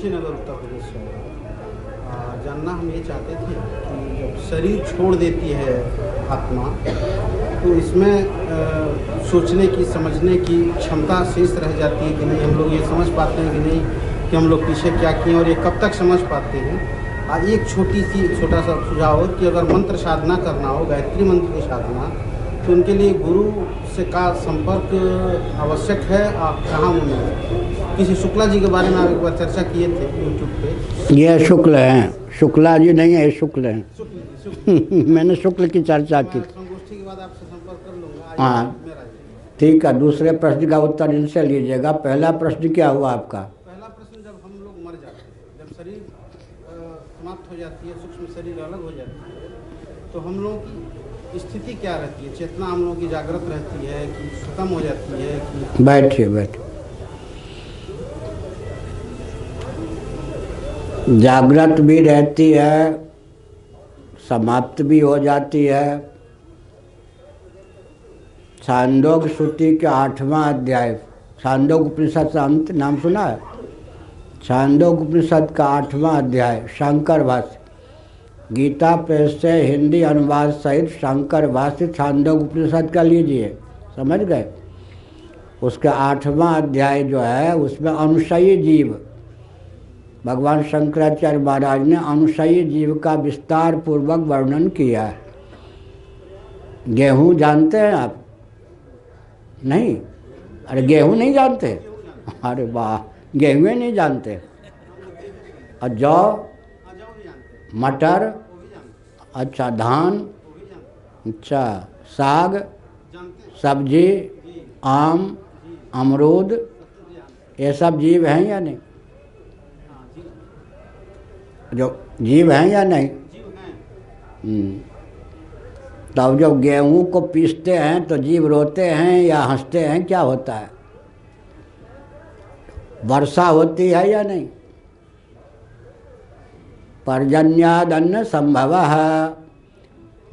कुशीनगर उत्तर प्रदेश से। जानना हम ये चाहते थे कि जब शरीर छोड़ देती है आत्मा, तो इसमें सोचने की, समझने की क्षमता शेष रह जाती है कि नहीं, हम लोग ये समझ पाते हैं कि नहीं कि हम लोग पीछे क्या किए और ये कब तक समझ पाते हैं। एक छोटा सा सुझाव हो कि अगर मंत्र साधना करना हो, गायत्री मंत्र की साधना, तो उनके लिए गुरु से का संपर्क आवश्यक है। आप कहाँ मिलेंगे? किसी शुक्ला जी के बारे में आप एक बार चर्चा किए थे यूट्यूब पे। ये शुक्ल हैं, शुक्ला जी नहीं है, ये शुक्ल हैं। मैंने शुक्ल की चर्चा की। संगोष्ठी के बाद आपसे संपर्क कर लूँगा। हाँ ठीक है, दूसरे प्रश्न का उत्तर इनसे लीजिएगा। पहला प्रश्न क्या हुआ आपका? पहला प्रश्न, जब हम लोग मर जाते हैं, जब शरीर समाप्त हो जाती है, सूक्ष्म शरीर अलग हो जाती है, तो हम लोगों की स्थिति क्या रहती है? चेतना हम लोगों की जागृत रहती है कि खत्म हो जाती है कि? बैठिए बैठिए। जागृत भी रहती है, समाप्त भी हो जाती है। छांदोग्य श्रुति के 8वां अध्याय, छांदोग्य उपनिषद का नाम सुना है? छांदोग्य उपनिषद का 8वां अध्याय शंकर भाष्य, गीता प्रेस से हिंदी अनुवाद सहित शंकर भाष्य छांदोग्य उपनिषद का लीजिए, समझ गए? उसका 8वां अध्याय जो है उसमें अनुशयी जीव, भगवान शंकराचार्य महाराज ने अनुशयी जीव का विस्तार पूर्वक वर्णन किया है। गेहूँ जानते हैं आप? नहीं? अरे गेहूँ नहीं जानते? अरे वाह, गेहूँ नहीं जानते। और जौ, मटर, अच्छा धान, अच्छा साग, सब्जी, आम, अमरूद, ये सब जीव हैं या नहीं? जो जीव हैं या नहीं? तब जब गेहूं को पीसते हैं तो जीव रोते हैं या हंसते हैं? क्या होता है? वर्षा होती है या नहीं? पर्जन्यादन्न संभवः,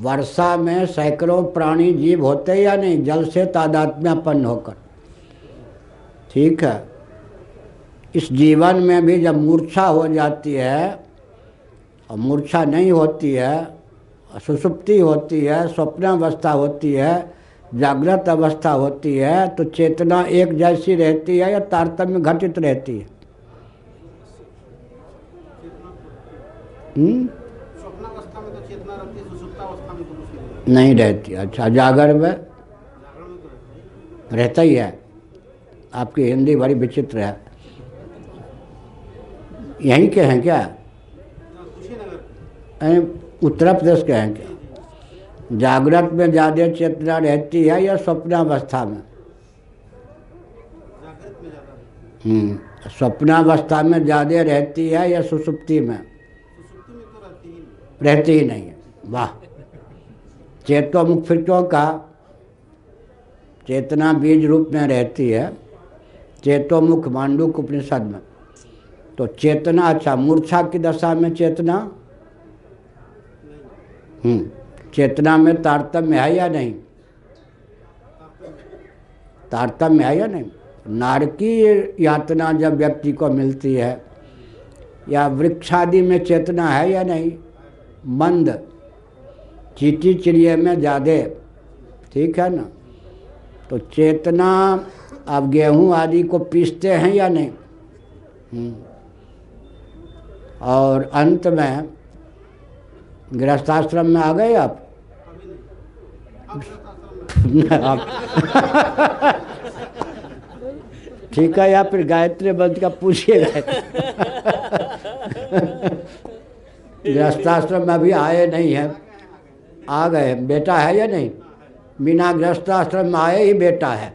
वर्षा में सैकड़ों प्राणी जीव होते या नहीं, जल से तादात्म्यपन्न होकर। ठीक है, इस जीवन में भी जब मूर्छा हो जाती है और मूर्छा नहीं होती है, सुषुप्ति होती है, स्वप्नावस्था होती है, जागृत अवस्था होती है, तो चेतना एक जैसी रहती है या तारतम्य घटित रहती है? स्वप्नावस्था में तो चेतना रहती है, सुषुप्तावस्था में तो कुछ नहीं रहती। अच्छा, जागर में रहता ही है। आपकी हिंदी बड़ी विचित्र है। यहीं के हैं क्या? उत्तर प्रदेश के हैं क्या? जागृत में ज़्यादा चेतना रहती है या स्वप्नावस्था में? स्वप्नावस्था में ज़्यादा रहती है या सुषुप्ति में? रहती ही नहीं है। वाह, चेतोमुख फिर क्यों कहा? चेतना बीज रूप में रहती है, चेतोमुख मांडूक्य उपनिषद में। तो चेतना, अच्छा मूर्छा की दशा में चेतना, चेतना में तारतम्य है या नहीं? तारतम्य है या नहीं? नारकीय यातना जब व्यक्ति को मिलती है या वृक्षादि में चेतना है या नहीं? मंद, चींटी चिड़िया में ज़्यादा, ठीक है ना? तो चेतना, अब गेहूँ आदि को पीसते हैं या नहीं? और अंत में गृहस्थाश्रम में आ गए आप? ठीक है, या फिर गायत्री मंत्र का पूछिएगा। गृहस्थाश्रम में अभी आए नहीं हैं, आ गए। बेटा है या नहीं? बिना गृहस्थाश्रम में आए ही बेटा है।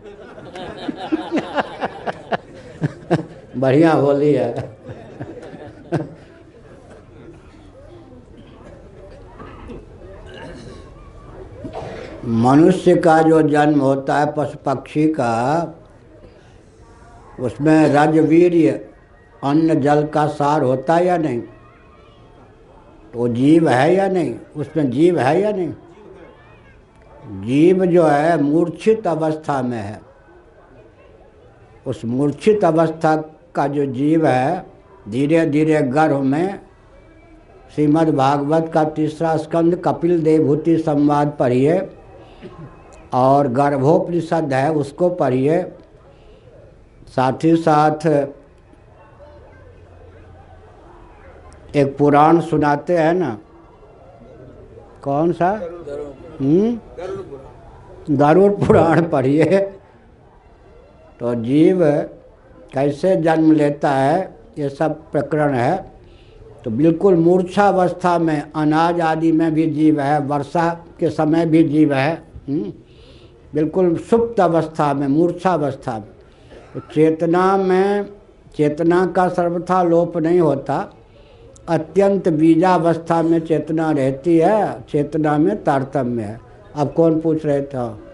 बढ़िया बोली है। मनुष्य का जो जन्म होता है पशु पक्षी का, उसमें रजवीर्य अन्न जल का सार होता है या नहीं? तो जीव है या नहीं? उसमें जीव है या नहीं? जीव जो है मूर्छित अवस्था में है। उस मूर्छित अवस्था का जो जीव है धीरे धीरे गर्भ में श्रीमद् भागवत का 3रा स्कंद कपिल देवभूति संवाद पढ़िए और गर्भोपनिषद है उसको पढ़िए। साथ ही साथ एक पुराण सुनाते हैं ना, कौन सा? गरुड़ पुराण पढ़िए। तो जीव कैसे जन्म लेता है ये सब प्रकरण है। तो बिल्कुल मूर्छावस्था में अनाज आदि में भी जीव है, वर्षा के समय भी जीव है, बिल्कुल सुप्त अवस्था में, मूर्छावस्था में। तो चेतना में, चेतना का सर्वथा लोप नहीं होता, अत्यंत बीजावस्था में चेतना रहती है, चेतना में तारतम्य है। अब कौन पूछ रहे थे?